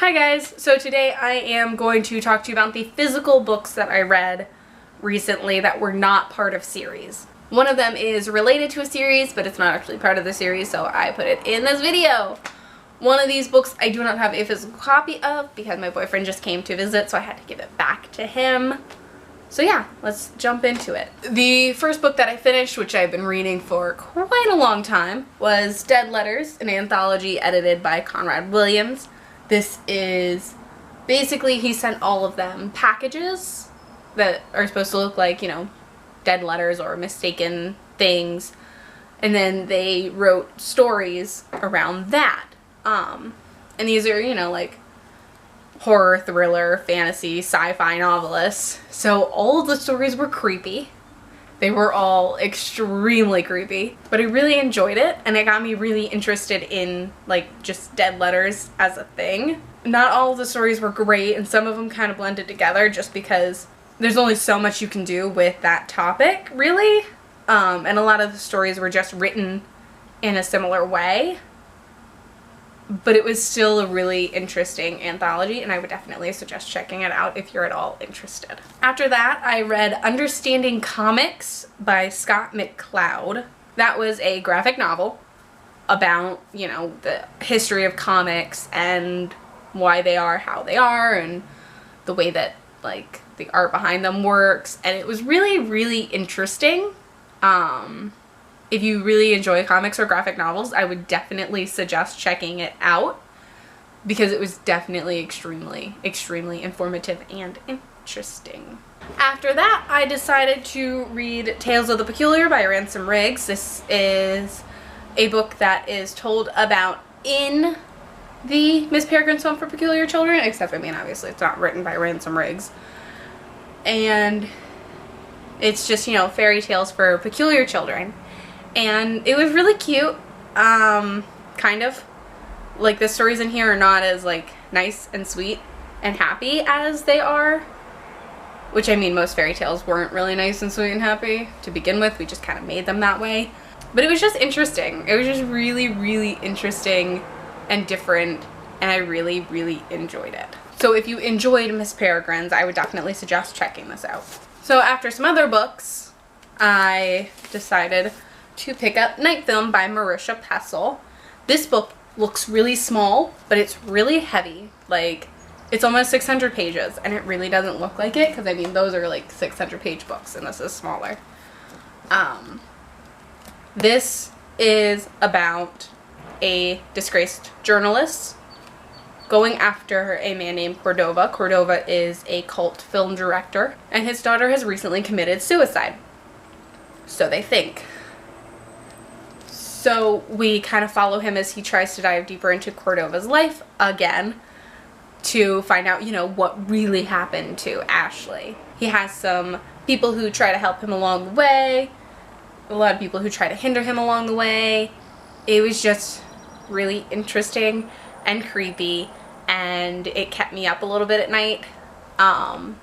Hi guys, so today I am going to talk to you about the physical books that I read recently that were not part of series. One of them is related to a series, but it's not actually part of the series, so I put it in this video. One of these books I do not have a physical copy of because my boyfriend just came to visit, so I had to give it back to him. So yeah, let's jump into it. The first book that I finished, which I've been reading for quite a long time, was Dead Letters, an anthology edited by Conrad Williams. This is basically, he sent all of them packages that are supposed to look like, you know, dead letters or mistaken things, and then they wrote stories around that. And these are, you know, like horror, thriller, fantasy, sci-fi novelists. So all of the stories were creepy. They were all extremely creepy, but I really enjoyed it, and it got me really interested in, like, just dead letters as a thing. Not all of the stories were great, and some of them kind of blended together just because there's only so much you can do with that topic, really. And a lot of the stories were just written in a similar way. But it was still a really interesting anthology, and I would definitely suggest checking it out if you're at all interested. After that, I read Understanding Comics by Scott McCloud. That was a graphic novel about, you know, the history of comics and why they are how they are and the way that, like, the art behind them works. And it was really, really interesting. If you really enjoy comics or graphic novels, I would definitely suggest checking it out because it was definitely extremely, extremely informative and interesting. After that, I decided to read Tales of the Peculiar by Ransom Riggs. This is a book that is told about in the Miss Peregrine's Home for Peculiar Children, except, I mean, obviously it's not written by Ransom Riggs. And it's just, you know, fairy tales for peculiar children. And it was really cute, kind of. Like, the stories in here are not as, like, nice and sweet and happy as they are. Which, I mean, most fairy tales weren't really nice and sweet and happy to begin with. We just kind of made them that way. But it was just interesting. It was just really, really interesting and different, and I really, really enjoyed it. So if you enjoyed Miss Peregrine's, I would definitely suggest checking this out. So after some other books, I decided to pick up Night Film by Marisha Pessl. This book looks really small, but it's really heavy. Like, it's almost 600 pages, and it really doesn't look like it, because, I mean, those are, like, 600-page books, and this is smaller. This is about a disgraced journalist going after a man named Cordova. Cordova is a cult film director, and his daughter has recently committed suicide. So they think. So we kind of follow him as he tries to dive deeper into Cordova's life again to find out, you know, what really happened to Ashley. He has some people who try to help him along the way, a lot of people who try to hinder him along the way. It was just really interesting and creepy, and it kept me up a little bit at night. And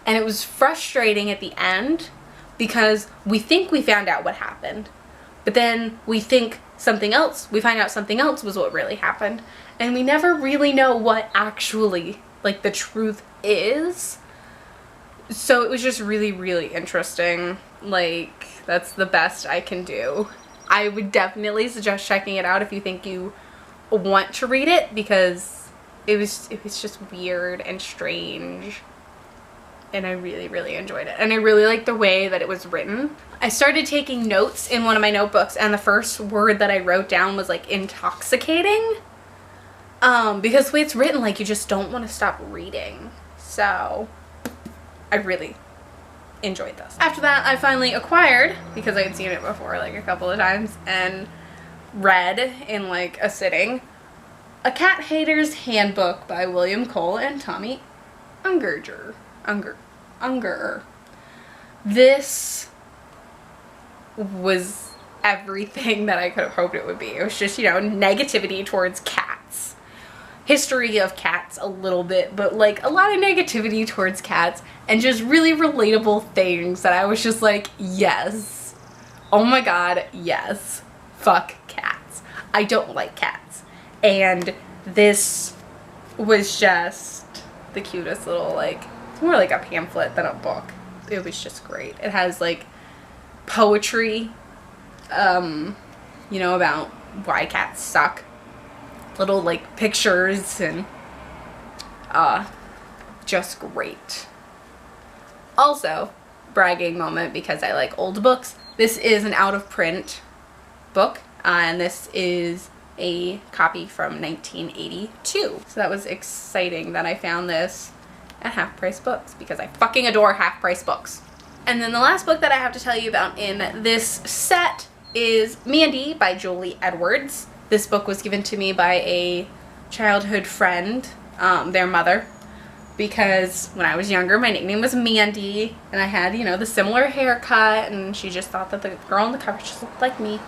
it was frustrating at the end because we think we found out what happened. But then we think something else, we find out something else was what really happened. And we never really know what actually, like, the truth is. So it was just really, really interesting. Like, that's the best I can do. I would definitely suggest checking it out if you think you want to read it, because it was just weird and strange. And I really, really enjoyed it. And I really liked the way that it was written. I started taking notes in one of my notebooks, and the first word that I wrote down was, like, intoxicating. Because the way it's written, like, you just don't want to stop reading. So I really enjoyed this. After that, I finally acquired, because I had seen it before, like, a couple of times, and read in, like, a sitting, A Cat Hater's Handbook by William Cole and Tommy Ungerer. This was everything that I could have hoped it would be. It was just, you know, negativity towards cats. History of cats a little bit, but, like, a lot of negativity towards cats, and just really relatable things that I was just like, yes. Oh my god, yes. Fuck cats. I don't like cats. And this was just the cutest little, like, it's more like a pamphlet than a book. It was just great. It has like poetry, you know, about why cats suck. Little like pictures and just great. Also, bragging moment because I like old books. This is an out of print book, and this is a copy from 1982. So that was exciting that I found this at Half Price Books because I fucking adore Half Price Books. And then the last book that I have to tell you about in this set is Mandy by Julie Edwards. This book was given to me by a childhood friend, their mother, because when I was younger my nickname was Mandy and I had, you know, the similar haircut, and she just thought that the girl on the cover just looked like me.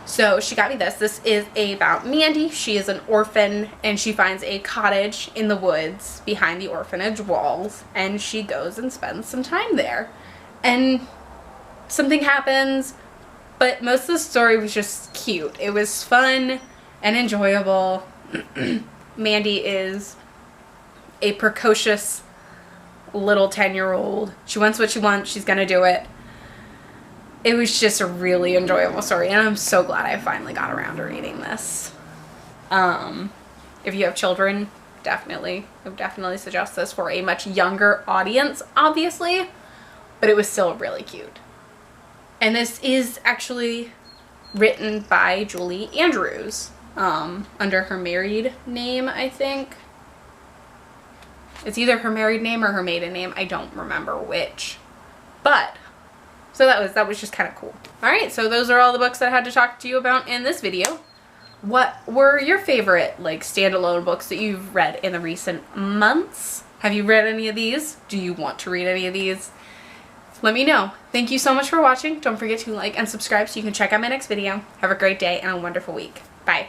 So she got me this. This is about Mandy. She is an orphan and she finds a cottage in the woods behind the orphanage walls, and she goes and spends some time there. And something happens, but most of the story was just cute. It was fun and enjoyable. Mandy is a precocious little 10-year-old. She wants what she wants. She's gonna do it. It was just a really enjoyable story, and I'm so glad I finally got around to reading this. If you have children, I would definitely suggest this for a much younger audience, obviously, but it was still really cute. And this is actually written by Julie Andrews, under her married name, I think. It's either her married name or her maiden name. I don't remember which. But so that was just kind of cool. Alright, so those are all the books that I had to talk to you about in this video. What were your favorite, like, standalone books that you've read in the recent months? Have you read any of these? Do you want to read any of these? Let me know. Thank you so much for watching. Don't forget to like and subscribe so you can check out my next video. Have a great day and a wonderful week. Bye.